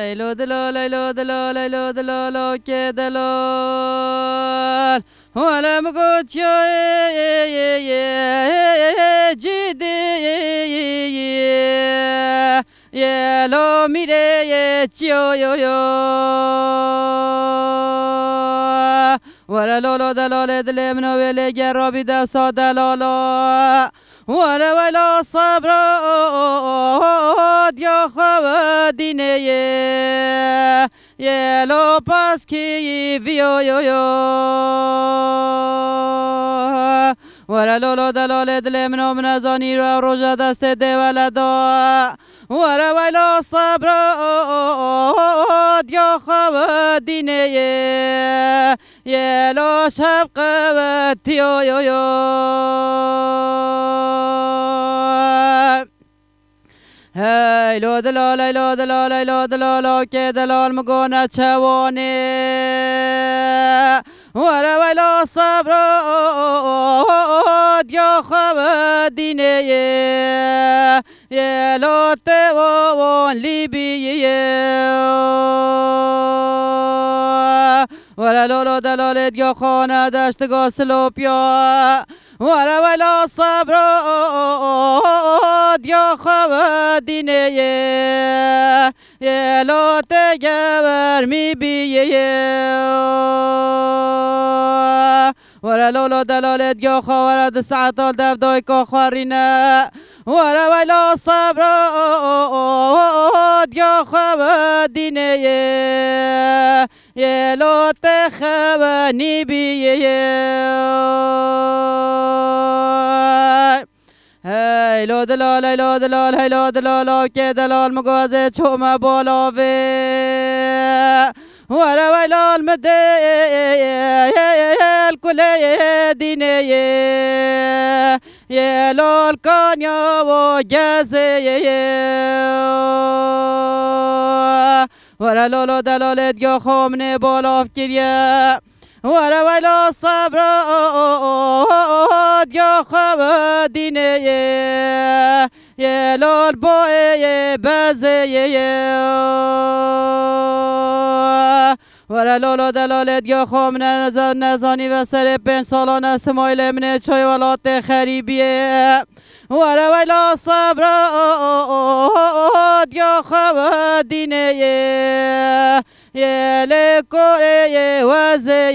لیلو دلال لیلو دلال لیلو دلال که دلال ولم قلت يا جدي يا لو ميري يا تشيو يو يو ولا لولو دلال دل منو ولی گرابی دفسا دلالا ولا صبر يا خواديني يا لو باسكي فيو يو يو ولا لولو دلال دل منو منزانی رو روژا دست دولدا ولا صبر يا خواديني يا لو شب قوتي يو يو يو هی لو دلال لو دلال لو دلال که دلال مگونه چوانی ولا صبر یا خوادینه یه لو توان لیبیه ولا لولو دلال یا خانه دشتگاه سلوپیا ولا صبر یا خوادینه یه لو تگبر می بیه ولا لولو دلال یا خوارد ساعتال دفدای که خوارینه ولا صبر یا خوادینه یه لو تخوانی بیه هی لو دلال لو دلال هی لو دلال که دلال مگازه چوم بالاوه ولا المدل كل ديني يا لول كانيا وجازي ولا لولو دلالت يا خامنه بالاف كريا ولا صبر يا خواديني يا لول بوي بازي ولا لولو دلالت یا خام نزانی و سر 5 سالان سمایل منه چای ولات خریبیه ولا صبر یا خوادینه یه لکوره وزه